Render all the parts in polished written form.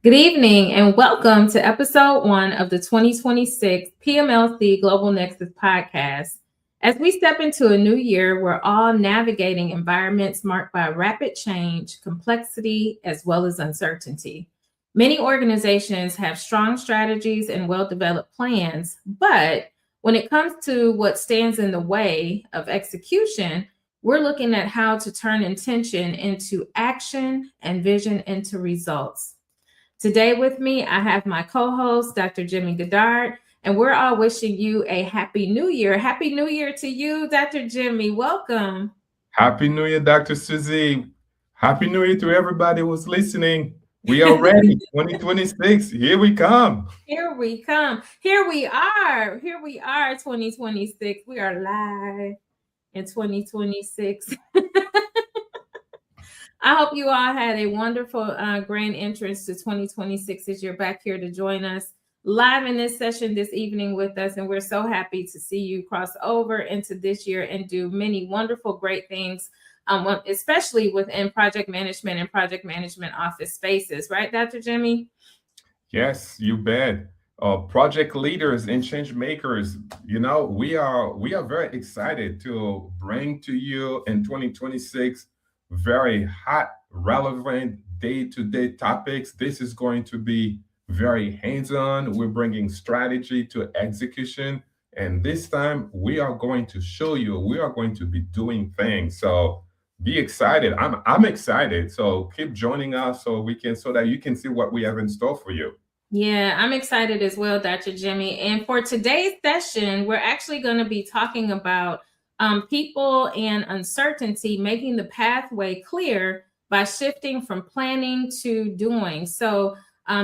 Good evening and welcome to episode one of the 2026 PMLC Global Nexus podcast. As we step into a new year, we're all navigating environments marked by rapid change, complexity, as well as uncertainty. Many organizations have strong strategies and well developed plans, but when it comes to what stands in the way of execution, we're looking at how to turn intention into action and vision into results. Today with me, I have my co-host, Dr. Jimmy Goddard, and we're all wishing you a happy new year. Happy new year to you, Dr. Jimmy. Welcome. Happy New Year, Dr. Susie. Happy New Year to everybody who's listening. We are ready. 2026. Here we come. Here we come. Here we are. Here we are, 2026. We are live in 2026. I hope you all had a wonderful grand entrance to 2026 as you're back here to join us live in this session this evening with us. And we're so happy to see you cross over into this year and do many wonderful, great things, especially within project management and project management office spaces. Right, Dr. Jimmy? Yes, you bet. Project leaders and change makers, we are very excited to bring to you in 2026 very hot, relevant day-to-day topics. This is going to be very hands-on. We're bringing strategy to execution, and this time we are going to show you. We are going to be doing things. So be excited. I'm excited. So keep joining us so that you can see what we have in store for you. Yeah, I'm excited as well, Dr. Jimmy. And for today's session, we're actually going to be talking about people and uncertainty, making the pathway clear by shifting from planning to doing. So,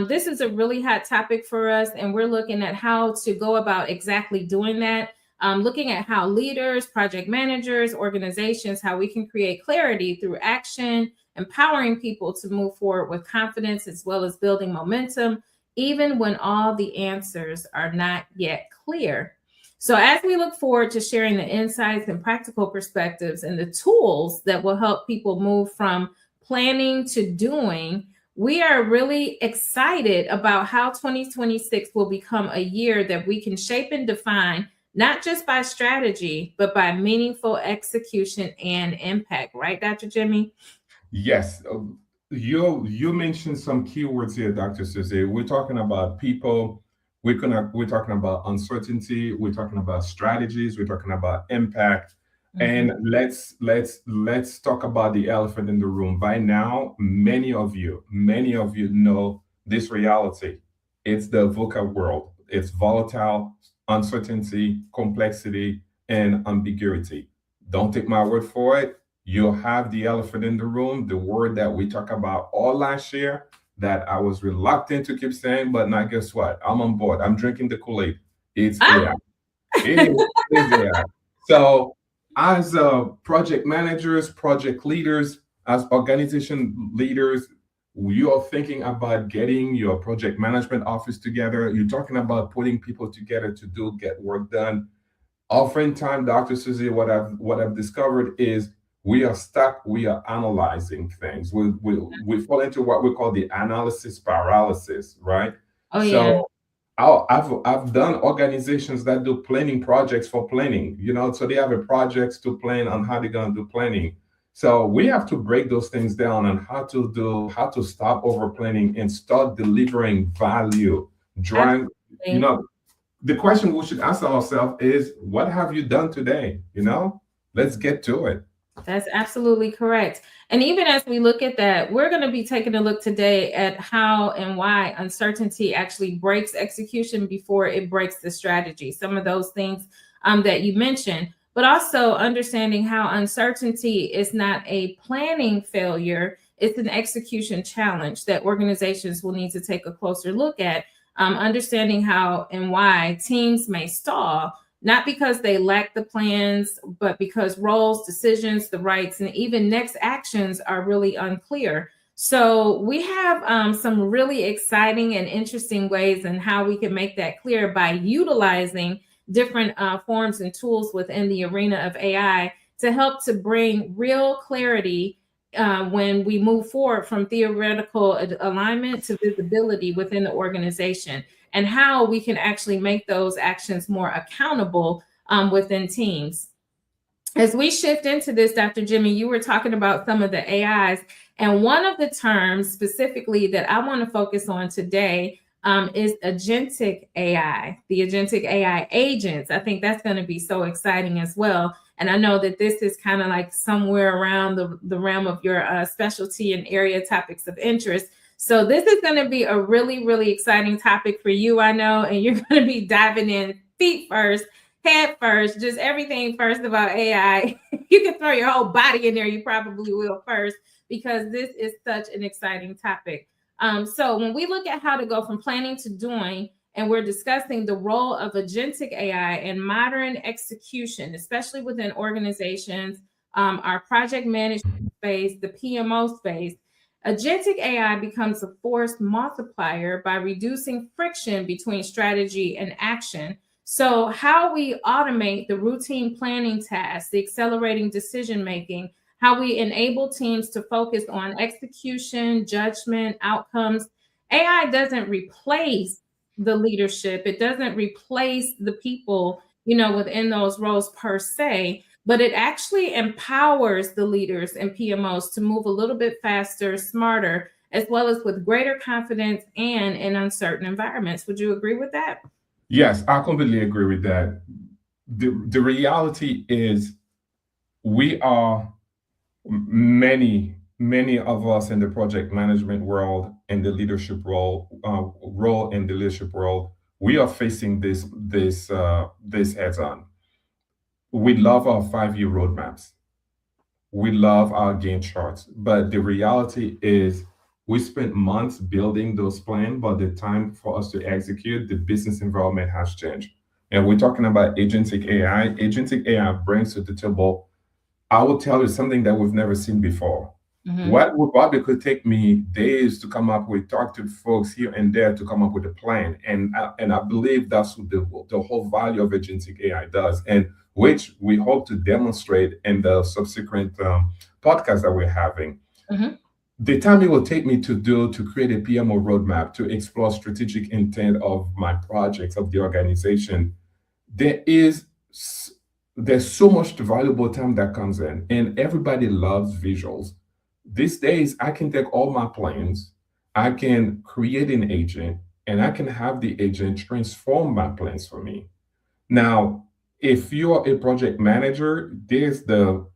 this is a really hot topic for us, and we're looking at how to go about exactly doing that. Looking at how leaders, project managers, organizations, how we can create clarity through action, empowering people to move forward with confidence as well as building momentum even when all the answers are not yet clear. So, as we look forward to sharing the insights and practical perspectives and the tools that will help people move from planning to doing, we are really excited about how 2026 will become a year that we can shape and define, not just by strategy, but by meaningful execution and impact. Right, Dr. Jimmy? Yes, you mentioned some keywords here, Dr. Susie. We're talking about people. We're talking about uncertainty. We're talking about strategies. We're talking about impact. And let's talk about the elephant in the room. By now, many of you know this reality. It's the VUCA world. It's volatile, uncertainty, complexity, and ambiguity. Don't take my word for it. You have the elephant in the room, the word that we talked about all last year that I was reluctant to keep saying, but now guess what? I'm on board. I'm drinking the Kool-Aid. It's AI. It is AI. So as project managers, project leaders, as organization leaders, you are thinking about getting your project management office together. You're talking about putting people together to get work done. Oftentimes, Dr. Susie, what I've discovered is we are stuck. We are analyzing things. We fall into what we call the analysis paralysis, right? Oh, yeah. So I've done organizations that do planning projects for planning. So they have a projects to plan on how they're gonna do planning. So we have to break those things down on how to stop over planning and start delivering value. Drive, you Absolutely. know, the question we should ask ourselves is, what have you done today? Let's get to it. That's absolutely correct. And even as we look at that, we're going to be taking a look today at how and why uncertainty actually breaks execution before it breaks the strategy. Some of those things that you mentioned, but also understanding how uncertainty is not a planning failure, it's an execution challenge that organizations will need to take a closer look at. Understanding how and why teams may stall not because they lack the plans, but because roles, decisions, the rights, and even next actions are really unclear. So we have some really exciting and interesting ways in how we can make that clear by utilizing different forms and tools within the arena of AI to help to bring real clarity when we move forward from theoretical alignment to visibility within the organization, and how we can actually make those actions more accountable within teams. As we shift into this, Dr. Jimmy, you were talking about some of the AIs, and one of the terms specifically that I want to focus on today is agentic AI, the agentic AI agents. I think that's going to be so exciting as well. And I know that this is kind of like somewhere around the realm of your specialty and area topics of interest. So this is going to be a really, really exciting topic for you, I know, and you're going to be diving in feet first, head first, just everything first about AI. You can throw your whole body in there, you probably will first, because this is such an exciting topic. So when we look at how to go from planning to doing, and we're discussing the role of agentic AI in modern execution, especially within organizations, our project management space, the PMO space, agentic AI becomes a force multiplier by reducing friction between strategy and action. So how we automate the routine planning tasks, the accelerating decision-making, how we enable teams to focus on execution, judgment, outcomes. AI doesn't replace the leadership. It doesn't replace the people, within those roles per se, but it actually empowers the leaders and PMOs to move a little bit faster, smarter, as well as with greater confidence and in uncertain environments. Would you agree with that? Yes, I completely agree with that. The reality is we are many of us in the project management world and the leadership role in the leadership world, we are facing this heads on. We love our 5-year roadmaps. We love our Gantt charts, but the reality is we spent months building those plans, but the time for us to execute, the business environment has changed. And we're talking about agentic AI. Agentic AI brings to the table, I will tell you something that we've never seen before. Mhm. What would probably could take me days to come up with, talk to folks here and there to come up with a plan. And I believe that's what the whole value of agentic AI does, and which we hope to demonstrate in the subsequent podcast that we're having. Mhm. The time it will take me to create a PMO roadmap, to explore strategic intent of my projects, of the organization, there's so much valuable time that comes in, and everybody loves visuals. These days, I can take all my plans, I can create an agent, and I can have the agent transform my plans for me. Now, if you are a project manager, there's the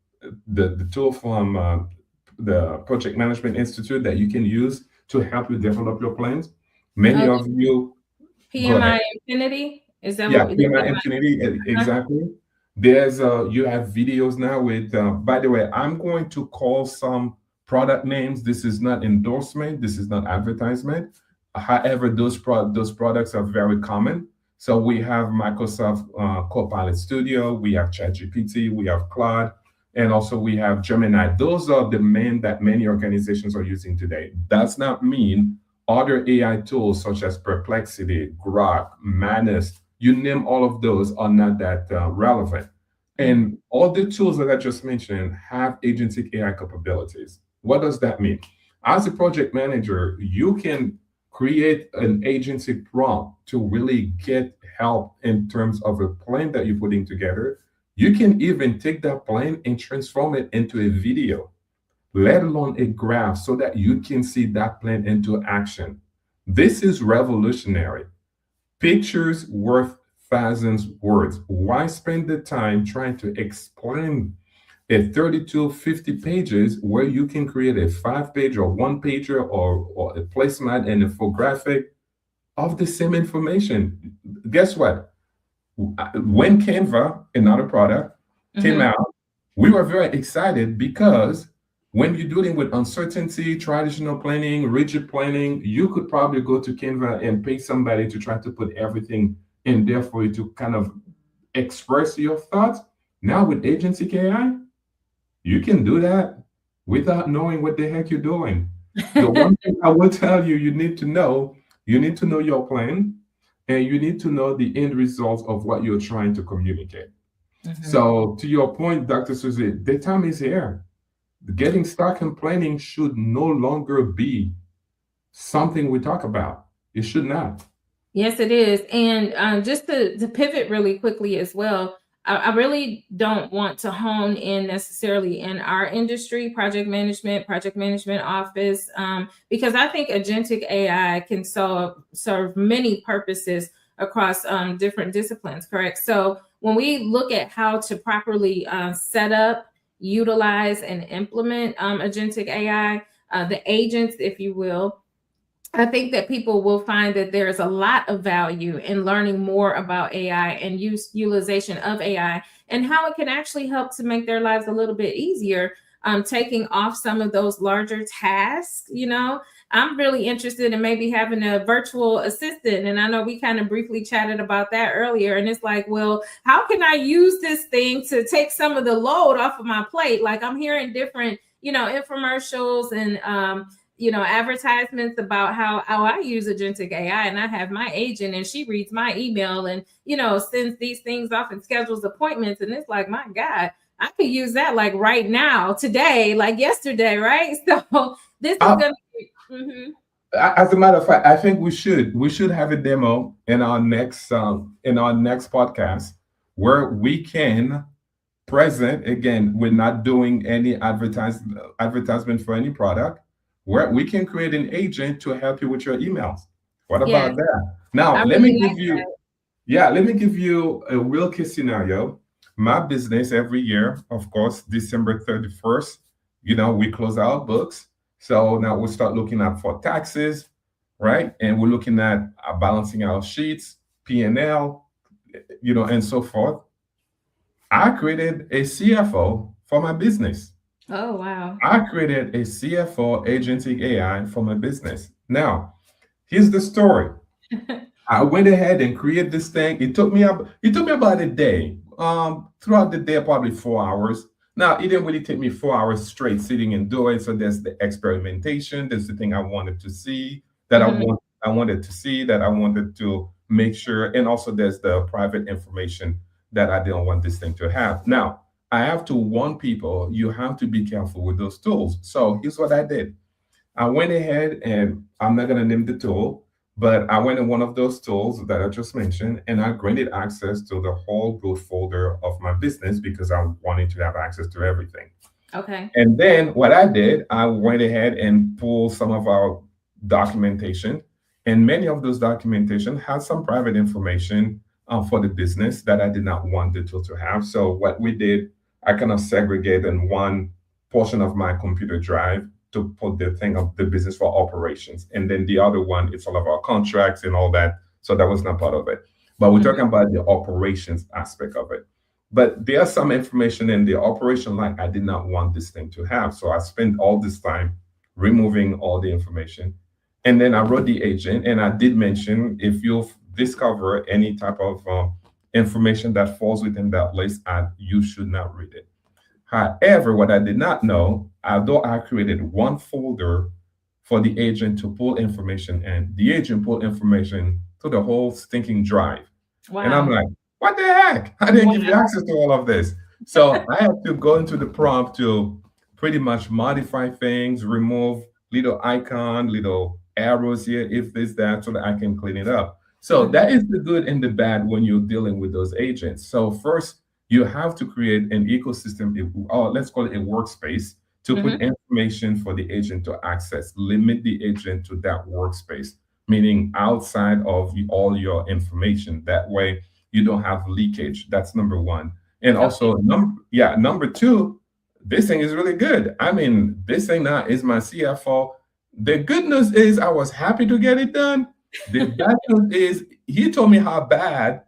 tool from the Project Management Institute that you can use to help you develop your plans. Many of you, go PMI ahead. Infinity? Is that Yeah, what PMI Infinity, exactly. There's you have videos now with. By the way, I'm going to call some product names. This is not endorsement. This is not advertisement. However, those products are very common. So we have Microsoft Copilot Studio, we have ChatGPT, we have Claude, and also we have Gemini. Those are the main that many organizations are using today. Does not mean other AI tools such as Perplexity, Grok, Manus, you name all of those are not that relevant. And all the tools that I just mentioned have agentic AI capabilities. What does that mean? As a project manager, you can create an agency prompt to really get help in terms of a plan that you're putting together. You can even take that plan and transform it into a video, let alone a graph, so that you can see that plan into action. This is revolutionary. Pictures worth thousands words. Why spend the time trying to explain a 32, 50 pages where you can create a 5-page or 1-pager or a placemat and infographic of the same information? Guess what? When Canva, another product, came out, we were very excited because when you're dealing with uncertainty, traditional planning, rigid planning, you could probably go to Canva and pay somebody to try to put everything in there for you to kind of express your thoughts. Now with agentic AI, you can do that without knowing what the heck you're doing. The one thing I will tell you, you need to know your plan, and you need to know the end result of what you're trying to communicate. So to your point, Dr. Susie, the time is here. Getting stuck in planning should no longer be something we talk about. It should not. Yes, it is. And just to pivot really quickly as well, I really don't want to hone in necessarily in our industry, project management office, because I think agentic AI can serve many purposes across different disciplines, correct? So when we look at how to properly set up, utilize, and implement agentic AI, the agents, if you will, I think that people will find that there's a lot of value in learning more about AI and utilization of AI and how it can actually help to make their lives a little bit easier, taking off some of those larger tasks. I'm really interested in maybe having a virtual assistant. And I know we kind of briefly chatted about that earlier. And it's like, well, how can I use this thing to take some of the load off of my plate? Like I'm hearing different, infomercials and, advertisements about how I use agentic AI, and I have my agent and she reads my email and, sends these things off and schedules appointments. And it's like, my God, I could use that like right now, today, like yesterday, right? So this is Uh, going to be. Mhm. as a matter of fact, I think we should have a demo in our next podcast where we can present again. We're not doing any advertisement for any product. Where we can create an agent to help you with your emails. What Yeah, about that? Now, I let me really give like you that. Yeah, let me give you a real case scenario. My business every year, of course, December 31st, we close our books. So now we start looking at for taxes, right? And we're looking at balancing our sheets, P&L, and so forth. I created a CFO for my business. Oh, wow. I created a CFO agentic AI for my business. Now, here's the story. I went ahead and created this thing. It took me about a day. Throughout the day, probably 4 hours. Now, it didn't really take me 4 hours straight sitting and doing. So there's the experimentation. There's the thing I wanted to see Mhm. I wanted to see that I wanted to make sure, and also there's the private information that I didn't want this thing to have. Now, I have to warn people, you have to be careful with those tools. So here's what I did. I went ahead and I'm not going to name the tool, but I went in one of those tools that I just mentioned and I granted access to the whole root folder of my business because I wanted to have access to everything. Okay. And then what I did, I went ahead and pulled some of our documentation, and many of those documentation had some private information for the business that I did not want the tool to have. So what we did, I kind of segregated in one portion of my computer drive to put the thing of the business for operations, and then the other one, it's all of our contracts and all that. So that was not part of it. But we're Mhm. talking about the operations aspect of it. But there's some information in the operation line I did not want this thing to have. So I spent all this time removing all the information. And then I wrote the agent and I did mention if you discover any type of information that falls within that list, you should not read it. However, what I did not know, although I created one folder for the agent to pull information in, the agent pulled information to the whole stinking drive. And I'm Wow. like, what the heck? I didn't give you Wow. access to all of this. So I have to go into the prompt to pretty much modify things, remove little icon, little arrows here, if this, that, so that I can clean it up. So Mhm. that is the good and the bad when you're dealing with those agents. So first, you have to create an ecosystem, or let's call it a workspace, to put Mhm. information for the agent to access. Limit the agent to that workspace, meaning outside of all your information. That way, you don't have leakage. That's number one. And Okay. also, number two, this thing is really good. I mean, this thing now is my CFO. The good news is I was happy to get it done. The bad news is he told me how bad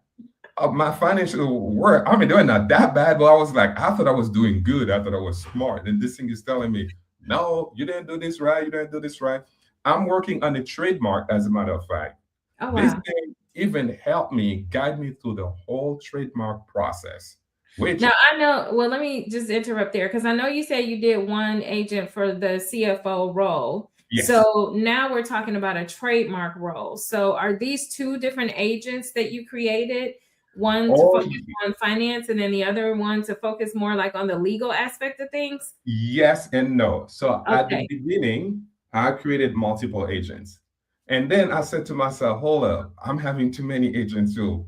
my financial work. I mean, they're not that bad, but I was like, I thought I was doing good. I thought I was smart. And this thing is telling me, no, you didn't do this right. You didn't do this right. I'm working on a trademark, as a matter of fact. Oh, This wow. thing even helped me guide me through the whole trademark process, which, Now I know, well, let me just interrupt there because I know you said you did one agent for the CFO role. yes, So now we're talking about a trademark role. So are these two different agents that you created? One to Oh, focus on finance and then the other one to focus more like on the legal aspect of things? yes and no. So at the Okay. beginning, I created multiple agents. And then I said to myself, hold up, I'm having too many agents too,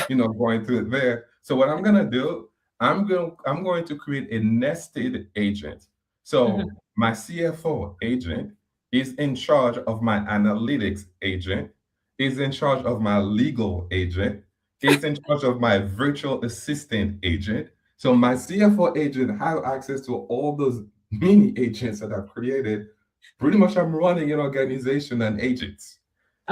going through it there. So what I'm gonna do, I'm going to create a nested agent. Mhm. So my CFO agent is in charge of my analytics agent, is in charge of my legal agent, is in charge of my virtual assistant agent. So my CFO agent have access to all those mini agents that I've created. Pretty much I'm running an organization and agents.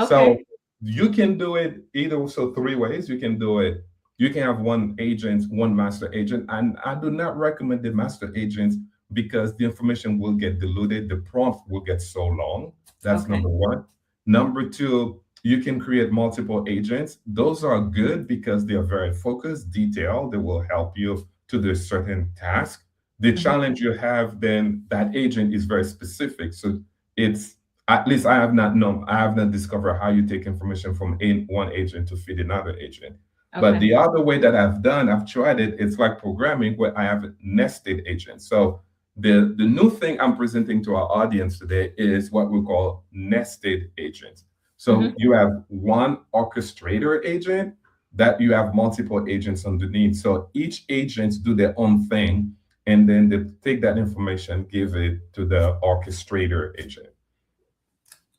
So Okay. you can do it either so three ways. You can do it. You can have one agent, one master agent. And I do not recommend the master agents because the information will get diluted. The prompt will get so long. That's Okay. number one. Number two, you can create multiple agents. Those are good because they are very focused, detailed. They will help you to do a certain task. The Mhm. challenge you have then, that agent is very specific. So it's, at least I have not known, I have not discovered how you take information from one agent to feed another agent. But Okay. the other way that I've done, I've tried it, it's like programming where I have nested agents. So the new thing I'm presenting to our audience today is what we call nested agents. So Mhm. you have one orchestrator agent that you have multiple agents underneath. So each agent do their own thing, and then they take that information, give it to the orchestrator agent.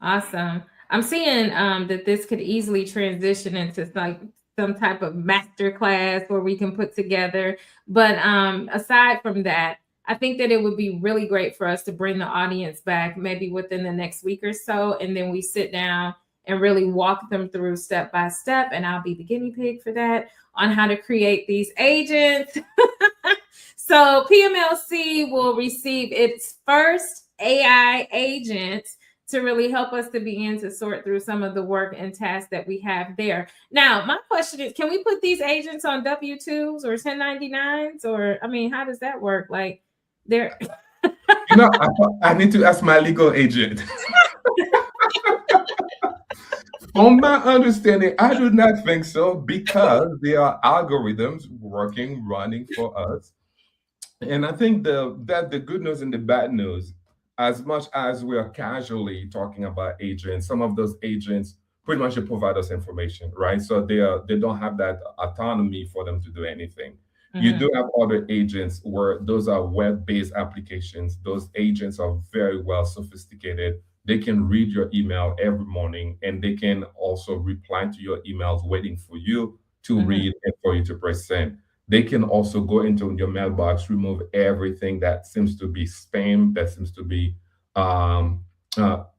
Awesome. I'm seeing that this could easily transition into like some type of master class where we can put together. But aside from that, I think that it would be really great for us to bring the audience back maybe within the next week or so. And then we sit down and really walk them through step by step. And I'll be the guinea pig for that on how to create these agents. So PMLC will receive its first AI agent to really help us to begin to sort through some of the work and tasks that we have there. Now, my question is, can we put these agents on W-2s or 1099s? Or, I mean, how does that work? Like, they're I need to ask my legal agent. From my understanding, I do not think so because there are algorithms working, running for us. And I think the good news and the bad news, as much as we are casually talking about agents, some of those agents pretty much provide us information, right? So they don't have that autonomy for them to do anything. You Mhm. do have other agents where those are web-based applications. Those agents are very well sophisticated. They can read your email every morning and they can also reply to your emails waiting for you to Mhm. read and for you to press send. They can also go into your mailbox, remove everything that seems to be spam, that seems to be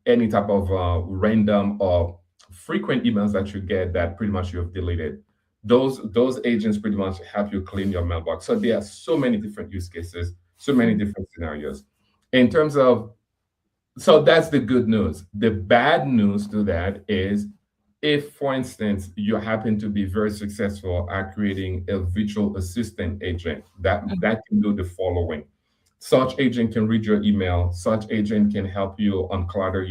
any type of random or frequent emails that you get that pretty much you have deleted. Those agents pretty much help you clean your mailbox. So there are so many different use cases, so many Mhm. different scenarios. In terms of, so that's the good news. The bad news to that is if, for instance, you happen to be very successful at creating a virtual assistant agent that can do the following. Such agent can read your email. Such agent can help you unclutter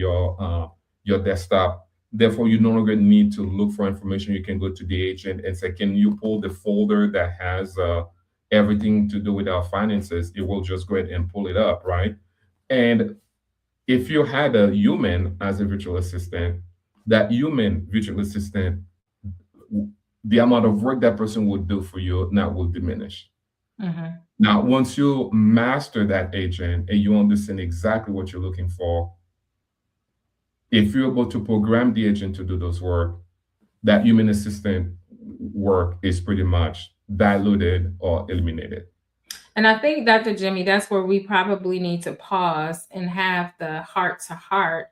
your desktop. Therefore, you no longer need to look for information. You can go to the agent and say, "Can you pull the folder that has everything to do with our finances?" It will just go ahead and pull it up, right? And if you had a human as a virtual assistant, that human virtual assistant, the amount of work that person would do for you now will diminish. Mhm. Now, once you master that agent and you understand exactly what you're looking for, if you're able to program the agent to do those work, that human assistant work is pretty much diluted or eliminated. And I think, Dr. Jimmy, that's where we probably need to pause and have the heart to heart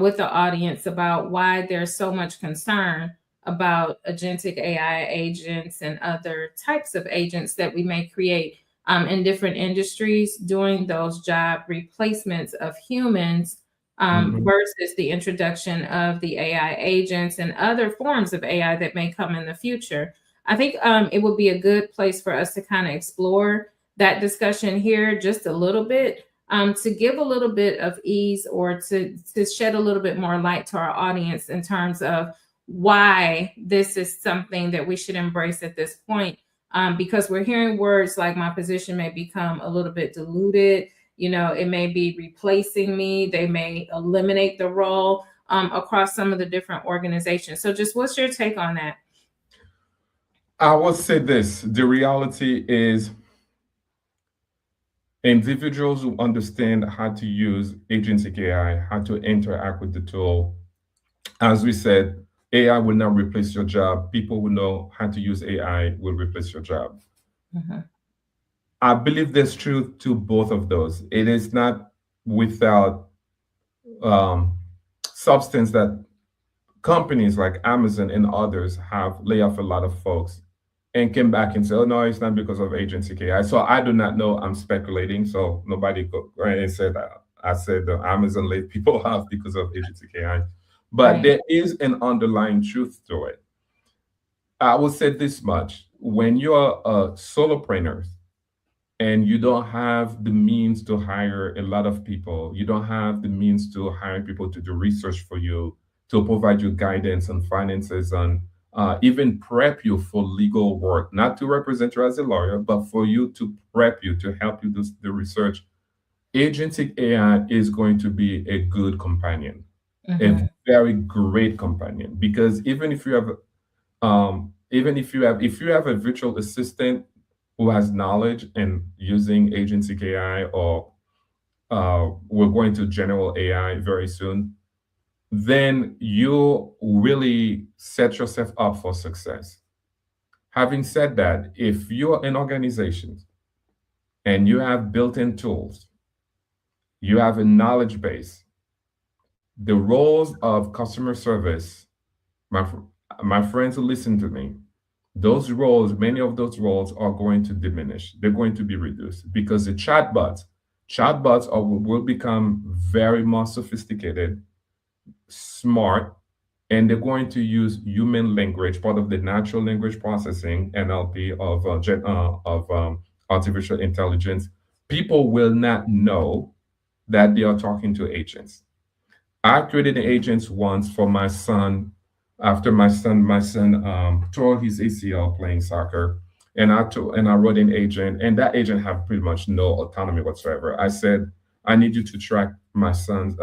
with the audience about why there's so much concern about agentic AI agents and other types of agents that we may create in different industries doing those job replacements of humans Mhm. versus the introduction of the AI agents and other forms of AI that may come in the future. I think it would be a good place for us to kind of explore that discussion here just a little bit to give a little bit of ease or to shed a little bit more light to our audience in terms of why this is something that we should embrace at this point. Because we're hearing words like my position may become a little bit diluted. It may be replacing me. They may eliminate the role across some of the different organizations. So just what's your take on that? I will say this: the reality is, individuals who understand how to use agentic AI, how to interact with the tool, as we said, AI will not replace your job. People who know how to use AI will replace your job. Mm-hmm. I believe there's truth to both of those. It is not without substance that companies like Amazon and others have laid off a lot of folks and came back and said, "Oh no, it's not because of agentic AI." So I do not know. I'm speculating. So nobody go and said that. I said Amazon laid people off because of agentic AI, but Right. there is an underlying truth to it. I will say this much: when you're a solopreneur and you don't have the means to hire a lot of people, you don't have the means to hire people to do research for you, to provide you guidance on finances, on even prep you for legal work, not to represent you as a lawyer, but for you to prep you, to help you do the research. Agentic AI is going to be a good companion, a Mm-hmm. very great companion, because if you have a virtual assistant who has knowledge in using agentic AI, or we're going to general AI very soon, then you really set yourself up for success. Having said that, if you're an organization and you have built-in tools, you have a knowledge base, the roles of customer service, my my friends who listen to me, those roles, many of those roles are going to diminish. They're going to be reduced because the chatbots will become very more sophisticated, smart, and they're going to use human language, part of the natural language processing (NLP) of artificial intelligence. People will not know that they are talking to agents. I created an agent once for my son after my son tore his ACL playing soccer, and I wrote an agent, and that agent had pretty much no autonomy whatsoever. I said, I need you to track my son's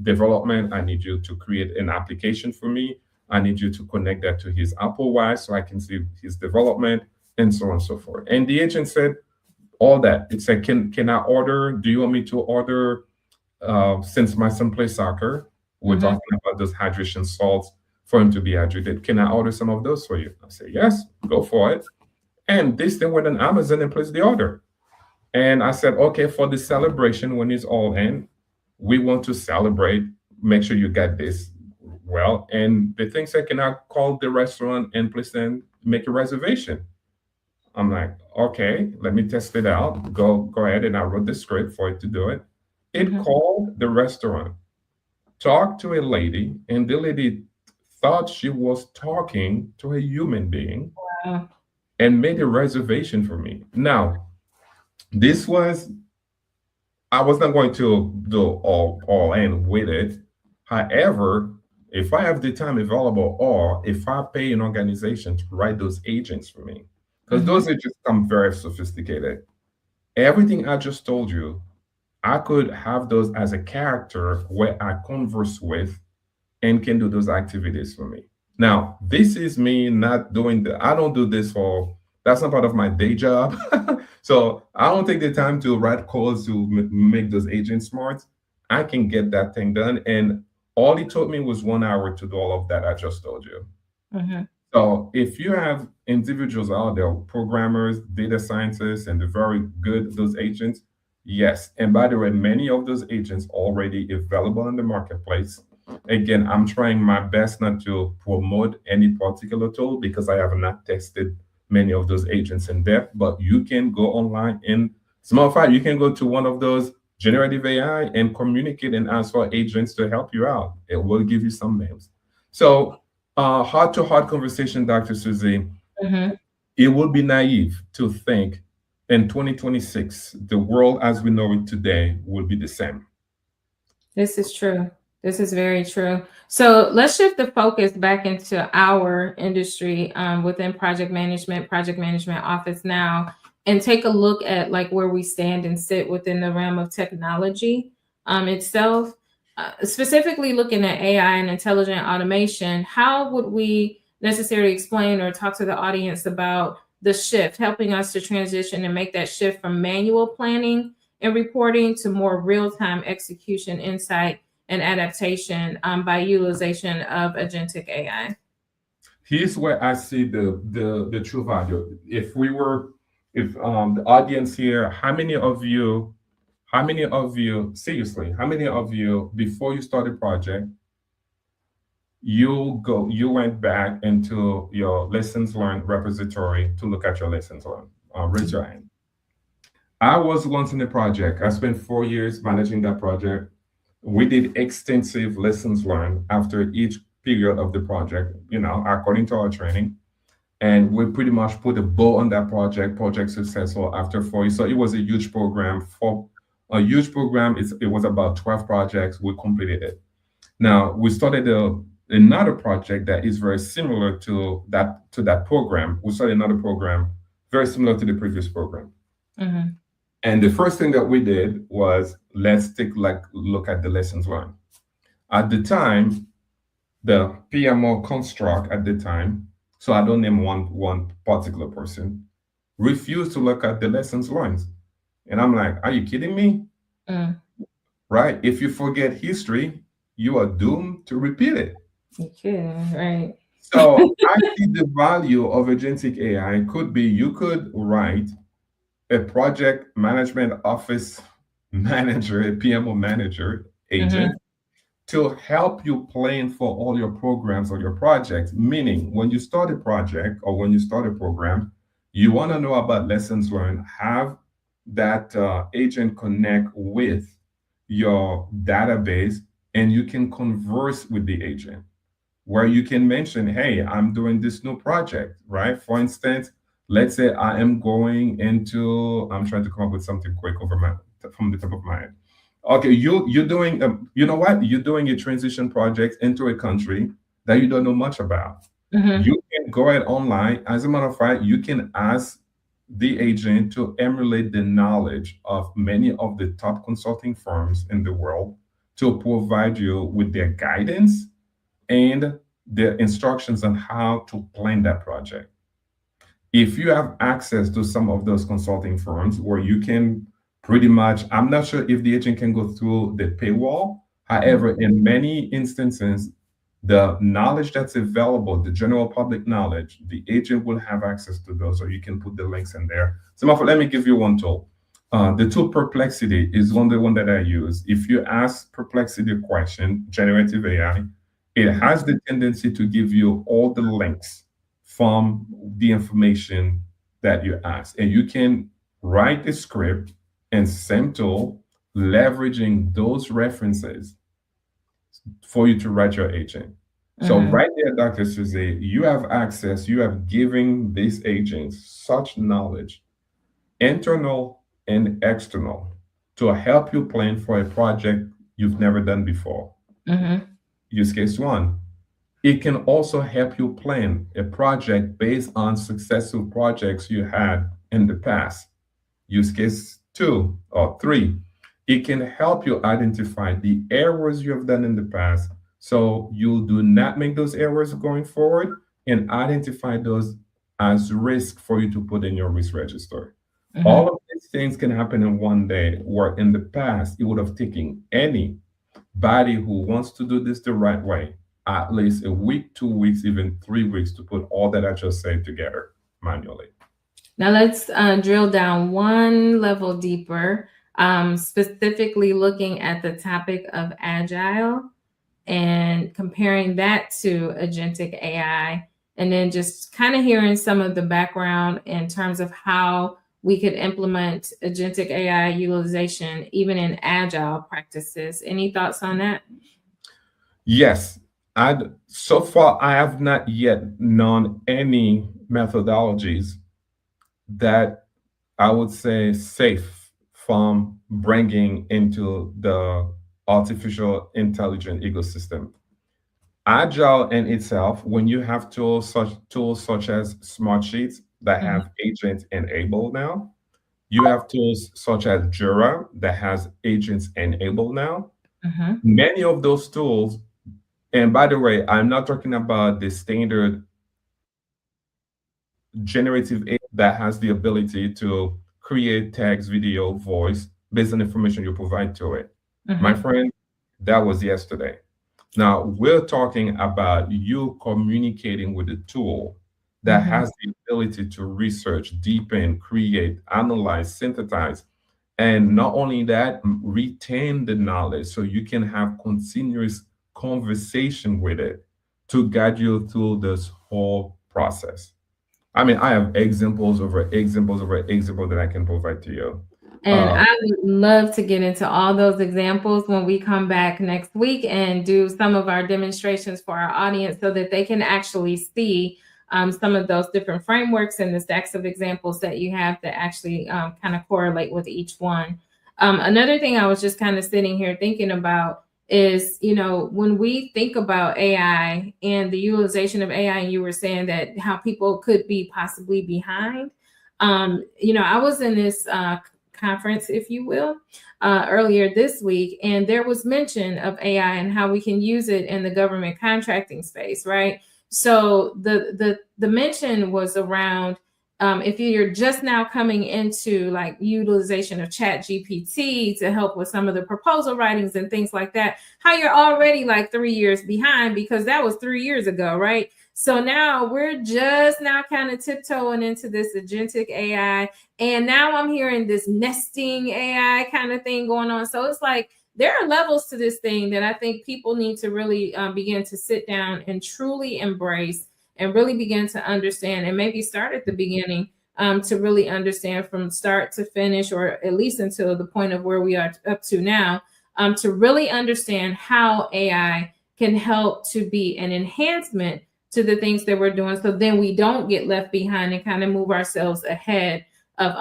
development. I need you to create an application for me. I need you to connect that to his Apple Watch so I can see his development, and so on and so forth. And the agent said all that. It said, can I order? Do you want me to order? Since my son plays soccer, we're Mm-hmm. talking about those hydration salts for him to be hydrated. Can I order some of those for you? I say, yes, go for it. And this thing went on Amazon and placed the order. And I said, okay, for the celebration, when it's all in, we want to celebrate. Make sure you get this well. And the thing said, can I call the restaurant and please then make a reservation? I'm like, okay, let me test it out. Go ahead. And I wrote the script for it to do it. It Mm-hmm. called the restaurant, talked to a lady, and the lady thought she was talking to a human being Wow. and made a reservation for me. Now, this was, I was not going to do all in with it. However, if I have the time available, or if I pay an organization to write those agents for me, because Mm-hmm. those agents come very sophisticated. Everything I just told you, I could have those as a character where I converse with and can do those activities for me. Now, this is me not doing I don't do this for, that's not part of my day job. So I don't take the time to write codes to make those agents smart. I can get that thing done. And all it took me was 1 hour to do all of that I just told you. Mm-hmm. So if you have individuals out there, programmers, data scientists, and they're very good at those agents, yes. And by the way, many of those agents already available in the marketplace. Again, I'm trying my best not to promote any particular tool because I have not tested many of those agents in depth, but you can go online and, as a matter of fact, you can go to one of those generative AI and communicate and ask for agents to help you out. It will give you some names. So heart to heart conversation, Dr. Susie, Mm-hmm. it would be naive to think in 2026, the world as we know it today will be the same. This is true. This is very true. So let's shift the focus back into our industry within project management office now, and take a look at like where we stand and sit within the realm of technology itself. Specifically looking at AI and intelligent automation, how would we necessarily explain or talk to the audience about the shift, helping us to transition and make that shift from manual planning and reporting to more real-time execution, insight, and adaptation by utilization of agentic AI? Here's where I see the true value. If the audience here, how many of you, seriously, how many of you before you start a project, you went back into your lessons learned repository to look at your lessons learned? Raise your hand. I was once in a project. I spent 4 years managing that project. We did extensive lessons learned after each period of the project, according to our training. And we pretty much put a bow on that project successful after 4 years. So it was a huge program. For a huge program, it was about 12 projects. We completed it. Now we started another project that is very similar to that program. We started another program very similar to the previous program. Mhm. And the first thing that we did was let's take look at the lessons learned. At the time, the PMO construct at the time, so I don't name one particular person, refused to look at the lessons learned. And I'm like, are you kidding me? Mm. Right? If you forget history, you are doomed to repeat it. Okay, right. So I see the value of agentic AI could be you could write a project management office manager, a PMO manager agent to help you plan for all your programs or your projects. Meaning, when you start a project or when you start a program, you want to know about lessons learned, have that agent connect with your database, and you can converse with the agent where you can mention, hey, I'm doing this new project, right? For instance, let's say I am going into, I'm trying to come up with something quick from the top of my head. Okay, you're doing, you know what? You're doing a transition project into a country that you don't know much about. Mhm. You can go ahead online. As a matter of fact, you can ask the agent to emulate the knowledge of many of the top consulting firms in the world to provide you with their guidance and the instructions on how to plan that project. If you have access to some of those consulting firms where you can pretty much, I'm not sure if the agent can go through the paywall. However, in many instances, the knowledge that's available, the general public knowledge, the agent will have access to those, or you can put the links in there. So, let me give you one tool. The tool Perplexity is the one that I use. If you ask Perplexity a question, generative AI, it has the tendency to give you all the links from the information that you ask. And you can write the script and same tool, leveraging those references for you to write your agent. So right there, Dr. Suze, you have access, you have given these agents such knowledge, internal and external, to help you plan for a project you've never done before. Mhm. Use case one. It can also help you plan a project based on successful projects you had in the past. Use case 2 or 3. It can help you identify the errors you have done in the past so you do not make those errors going forward, and identify those as risk for you to put in your risk register. All of these things can happen in one day, where in the past it would have taken anybody who wants to do this the right way at least a week, 2 weeks, even 3 weeks to put all that I just said together manually. Now let's drill down one level deeper, specifically looking at the topic of agile and comparing that to agentic AI, and then just kind of hearing some of the background in terms of how we could implement agentic AI utilization even in agile practices. Any thoughts on that? Yes, so far I have not yet known any methodologies that I would say safe from bringing into the artificial intelligence ecosystem. Agile in itself, when you have tools such as Smartsheets that Mhm, have agents enabled now, you have tools such as Jira that has agents enabled now. mhm, Many of those tools, and by the way, I'm not talking about the standard generative AI that has the ability to create text, video, voice based on information you provide to it. My mhm, friend, that was yesterday. Now we're talking about you communicating with a tool that mhm. has the ability to research, deepen, create, analyze, synthesize, and not only that, retain the knowledge so you can have continuous conversation with it to guide you through this whole process. I mean, I have examples over examples over examples that I can provide to you. And Uh, I would love to get into all those examples when we come back next week and do some of our demonstrations for our audience so that they can actually see some of those different frameworks and the stacks of examples that you have that actually kind of correlate with each one. Another thing I was just kind of sitting here thinking about is, when we think about AI and the utilization of AI, and you were saying that how people could be possibly behind. I was in this conference, if you will, earlier this week, and there was mention of AI and how we can use it in the government contracting space, right? So the mention was around if you're just now coming into like utilization of Chat GPT to help with some of the proposal writings and things like that, how you're already like 3 years behind because that was 3 years ago, right? So now we're just now kind of tiptoeing into this agentic AI. And now I'm hearing this nesting AI kind of thing going on. So it's like there are levels to this thing that I think people need to really begin to sit down and truly embrace and really begin to understand and maybe start at the beginning to really understand from start to finish, or at least until the point of where we are up to now, to really understand how AI can help to be an enhancement to the things that we're doing. So then we don't get left behind and kind of move ourselves ahead of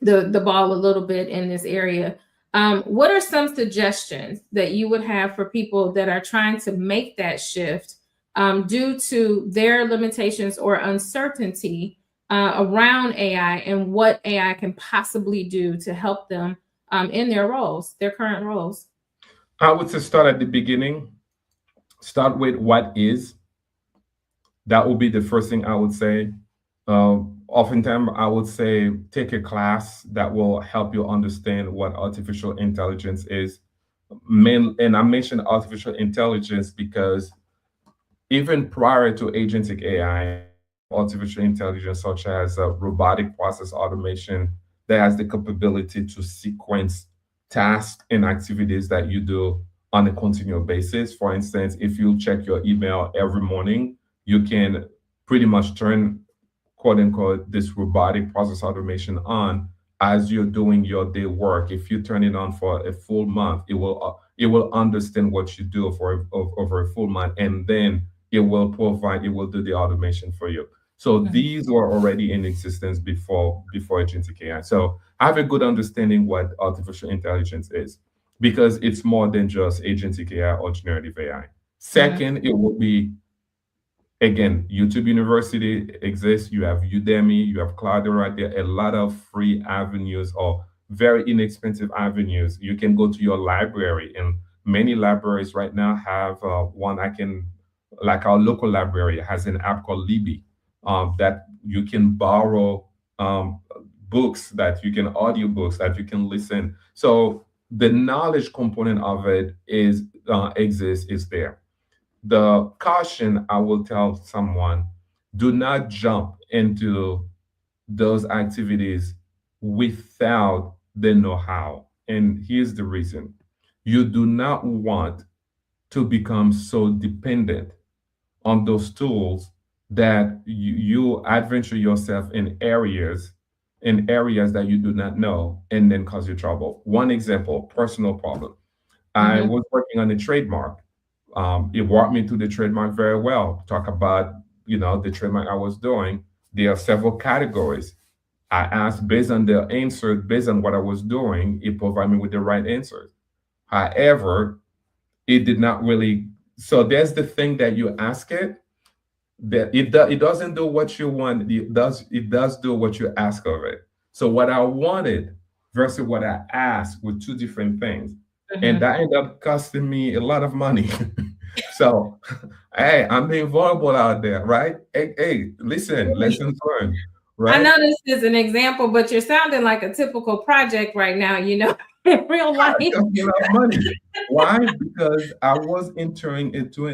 the ball a little bit in this area. What are some suggestions that you would have for people that are trying to make that shift due to their limitations or uncertainty around AI and what AI can possibly do to help them in their roles, their current roles? I would say start at the beginning, start with what is. That would be the first thing I would say. Oftentimes, I would say take a class that will help you understand what artificial intelligence is. And I mentioned artificial intelligence because even prior to agentic AI, artificial intelligence, such as robotic process automation, that has the capability to sequence tasks and activities that you do on a continual basis. For instance, if you check your email every morning, you can pretty much turn quote unquote this robotic process automation on as you're doing your day work. If you turn it on for a full month, it will understand what you do over a full month, and then it will do the automation for you. So Mhm. these were already in existence before agentic AI. So have a good understanding what artificial intelligence is, because it's more than just agentic AI or generative AI. Mhm. Second, it will be, again, YouTube University exists. You have Udemy, you have Cloudera. There are a lot of free avenues or very inexpensive avenues. You can go to your library, and many libraries right now have one. Like our local library has an app called Libby, that you can borrow books, that you can audiobooks, that you can listen. So the knowledge component of it exists, is there. The caution I will tell someone: do not jump into those activities without the know how. And here's the reason: you do not want to become so dependent on those tools that you adventure yourself in areas that you do not know and then cause you trouble. One example, personal problem. I Mhm. was working on a trademark. It walked me through the trademark very well. Talk about, the trademark I was doing. There are several categories. I asked based on the answer, based on what I was doing, it provided me with the right answers. However, it did not really. So there's the thing that you ask it, that it doesn't do what you want. It does do what you ask of it. So what I wanted versus what I asked were two different things, and Mhm. that ended up costing me a lot of money. So, hey, I'm being vulnerable out there, right? Hey, listen, lessons learned, I right? know this is an example, but you're sounding like a typical project right now, in real life. It cost me a lot of money. Why? Because I was entering into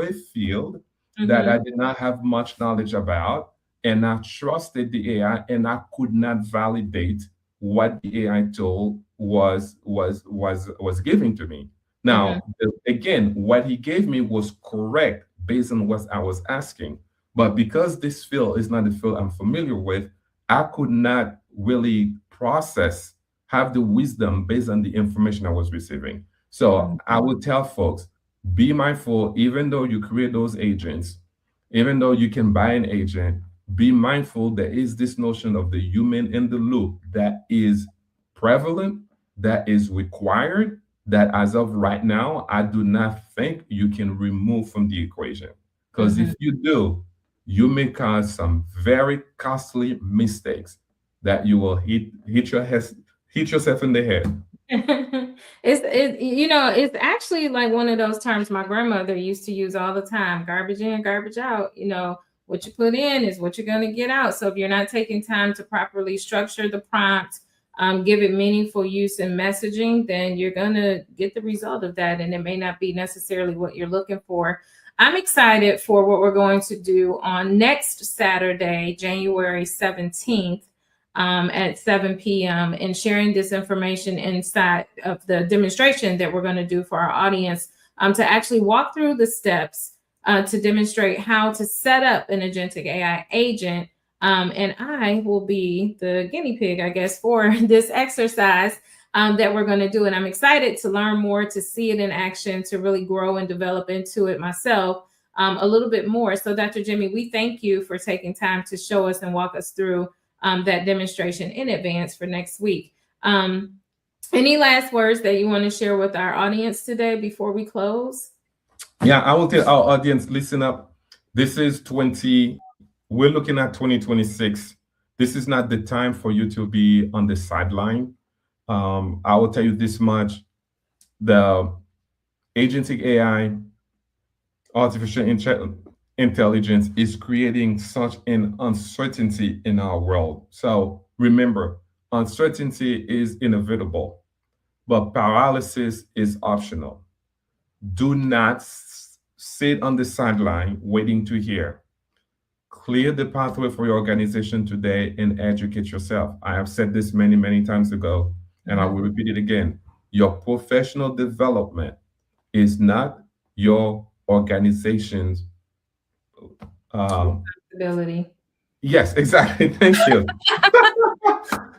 a field that I Mhm. did not have much knowledge about, and I trusted the AI, and I could not validate what the AI tool was giving to me. Mhm. Now, again, what he gave me was correct based on what I was asking, but because this field is not a field I'm familiar with, I could not really have the wisdom based on the information I was receiving. So I Mhm. would tell folks, be mindful, even though you create those agents, even though you can buy an agent, be mindful there is this notion of the human in the loop that is prevalent, that is required, that as of right now, I do not think you can remove from the equation. Because Mhm. if you do, you may cause some very costly mistakes that you will hit yourself in the head. It's actually like one of those terms my grandmother used to use all the time: garbage in, garbage out. What you put in is what you're going to get out. So if you're not taking time to properly structure the prompt, give it meaningful use in messaging, then you're going to get the result of that, and it may not be necessarily what you're looking for. I'm excited for what we're going to do on next Saturday, January 17th, at 7 p.m., and sharing this information inside of the demonstration that we're going to do for our audience, to actually walk through the steps to demonstrate how to set up an agentic AI agent. And I will be the guinea pig, I guess, for this exercise that we're going to do. And I'm excited to learn more, to see it in action, to really grow and develop into it myself a little bit more. So, Dr. Jimmy, we thank you for taking time to show us and walk us through that demonstration in advance for next week. Any last words that you want to share with our audience today before we close? Yeah, I will tell our audience, listen up. This is 20, we're looking at 2026. This is not the time for you to be on the sideline. I will tell you this much: the agentic AI, artificial intelligence, is creating such an uncertainty in our world. So remember, uncertainty is inevitable, but paralysis is optional. Do not sit on the sideline waiting to hear. Clear the pathway for your organization today and educate yourself. I have said this many, many times ago, and I Mhm. will repeat it again. Your professional development is not your organization's. Um, Responsibility. yes, exactly. Thank you.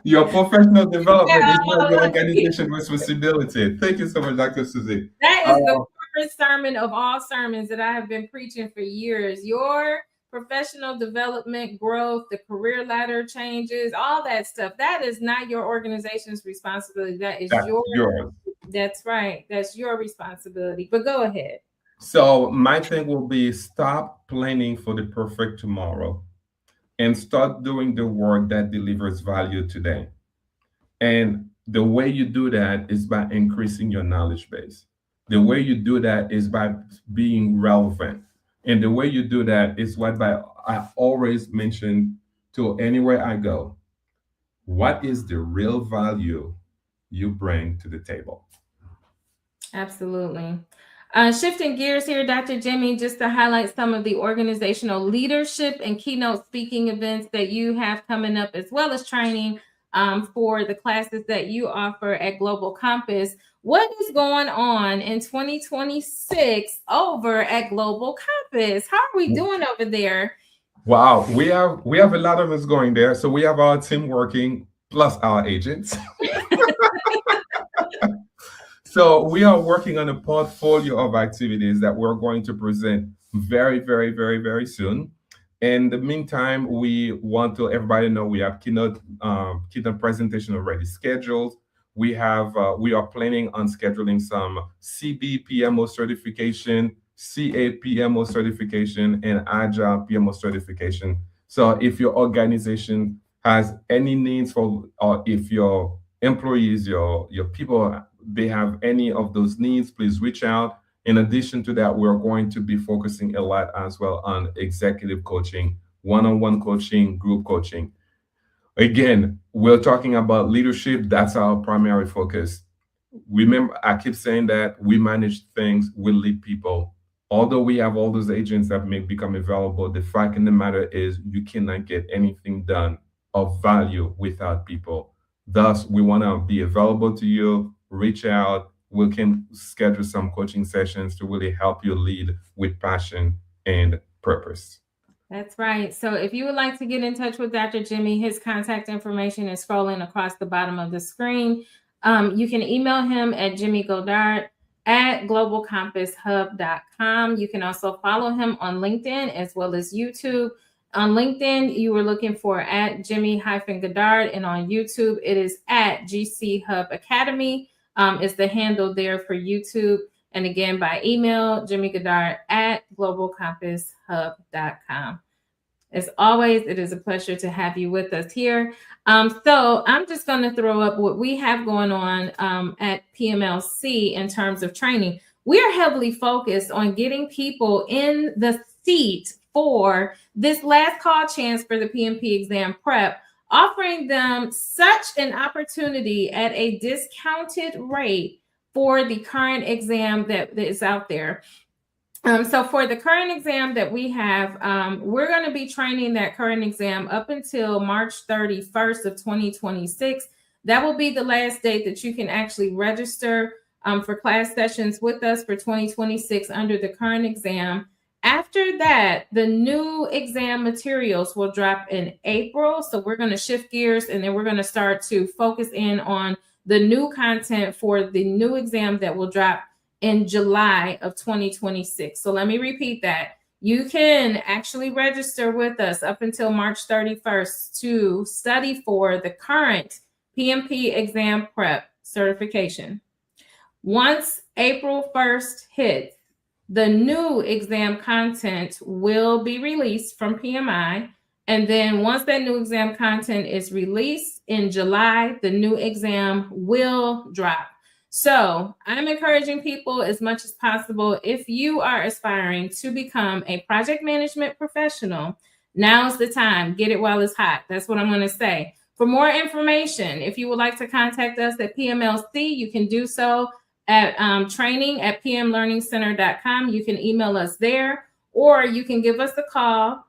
Your professional development is not your organization responsibility. Thank you so much, Dr. Susie. That Uh, is the corporate sermon of all sermons that I have been preaching for years. Your professional development, growth, the career ladder changes, all that stuff, that is not your organization's responsibility. That is that's yours. that's right. That's your responsibility. But go ahead. So my thing will be, stop planning for the perfect tomorrow and start doing the work that delivers value today. And the way you do that is by increasing your knowledge base. The way you do that is by being relevant. And the way you do that is what I always mention to anywhere I go. What is the real value you bring to the table? Absolutely. Shifting gears here, Dr. Jimmy, just to highlight some of the organizational leadership and keynote speaking events that you have coming up, as well as training for the classes that you offer at Global Compass. What is going on in 2026 over at Global Compass? How are we doing over there? Wow, we have a lot of us going there. So we have our team working plus our agents. So we are working on a portfolio of activities that we're going to present very, very, very, very soon. In the meantime, we want to everybody know we have keynote presentation already scheduled. we are planning on scheduling some CBPMO certification, CAPMO certification, and Agile PMO certification. So if your organization has any needs for, or if your employees, your people, they have any of those needs, please reach out. In addition to that, we're going to be focusing a lot as well on executive coaching, one-on-one coaching, group coaching. Again, we're talking about leadership. That's our primary focus. Remember, I keep saying that we manage things, we lead people. Although we have all those agents that may become available, the fact of the matter is you cannot get anything done of value without people. Thus, we want to be available to you, reach out. We can schedule some coaching sessions to really help you lead with passion and purpose. That's right. So if you would like to get in touch with Dr. Jimmy, his contact information is scrolling across the bottom of the screen. You can email him at jimmygodard@globalcompasshub.com. You can also follow him on LinkedIn as well as YouTube. On LinkedIn, you were looking for at Jimmy-Goddard, and on YouTube, it is at GC Hub Academy. Is the handle there for YouTube. And again, by email, jimmygoddard@globalcompasshub.com. As always, it is a pleasure to have you with us here. So I'm just going to throw up what we have going on at PMLC in terms of training. We are heavily focused on getting people in the seat for this last call chance for the PMP exam prep, offering them such an opportunity at a discounted rate for the current exam that is out there. So for the current exam that we have, we're going to be training that current exam up until March 31st of 2026. That will be the last date that you can actually register for class sessions with us for 2026 under the current exam. After that, the new exam materials will drop in April. So we're going to shift gears, and then we're going to start to focus in on the new content for the new exam that will drop in July of 2026. So let me repeat that. You can actually register with us up until March 31st to study for the current PMP exam prep certification. Once April 1st hits, the new exam content will be released from PMI. And then once that new exam content is released in July, the new exam will drop. So I'm encouraging people as much as possible, if you are aspiring to become a project management professional, now's the time. Get it while it's hot. That's what I'm going to say. For more information, if you would like to contact us at PMLC, you can do so at training@pmlearningcenter.com. You can email us there, or you can give us a call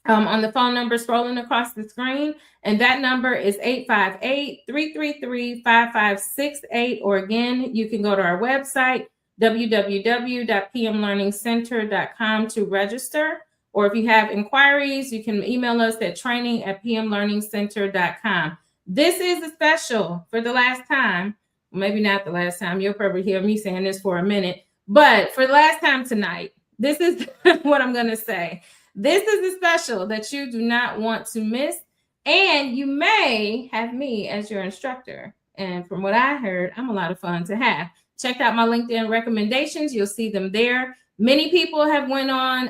on the phone number scrolling across the screen. And that number is 858-333-5568. Or again, you can go to our website, www.pmlearningcenter.com to register. Or if you have inquiries, you can email us at training@pmlearningcenter.com. This is a special for the last time. Maybe not the last time. You'll probably hear me saying this for a minute. But for the last time tonight, this is what I'm going to say. This is a special that you do not want to miss. And you may have me as your instructor. And from what I heard, I'm a lot of fun to have. Check out my LinkedIn recommendations. You'll see them there. Many people have went on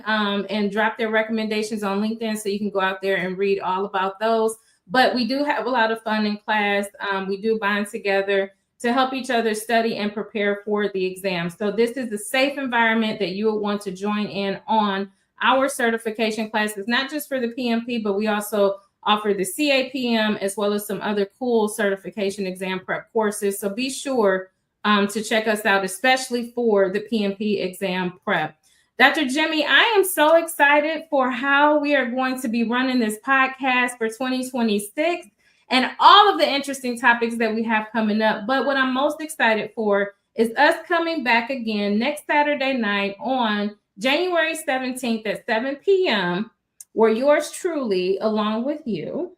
and dropped their recommendations on LinkedIn, so you can go out there and read all about those. But we do have a lot of fun in class. We do bond together to help each other study and prepare for the exam. So this is a safe environment that you will want to join in on our certification classes, not just for the PMP, but we also offer the CAPM as well as some other cool certification exam prep courses. So be sure to check us out, especially for the PMP exam prep. Dr. Jimmy, I am so excited for how we are going to be running this podcast for 2026 and all of the interesting topics that we have coming up. But what I'm most excited for is us coming back again next Saturday night on January 17th at 7 p.m., where yours truly, along with you,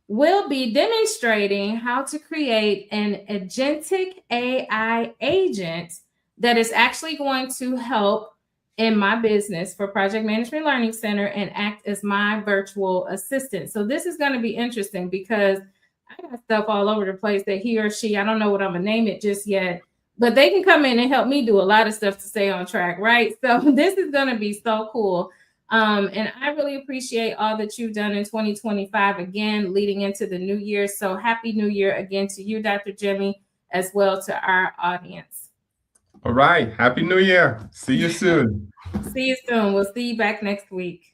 will be demonstrating how to create an agentic AI agent that is actually going to help in my business for Project Management Learning Center and act as my virtual assistant. So this is going to be interesting because I got stuff all over the place that he or she, I don't know what I'm gonna name it just yet, but they can come in and help me do a lot of stuff to stay on track, right? So this is gonna be so cool. And I really appreciate all that you've done in 2025 again, leading into the new year. So happy new year again to you, Dr. Jimmy, as well to our audience. All right. Happy New Year. See you soon. See you soon. We'll see you back next week.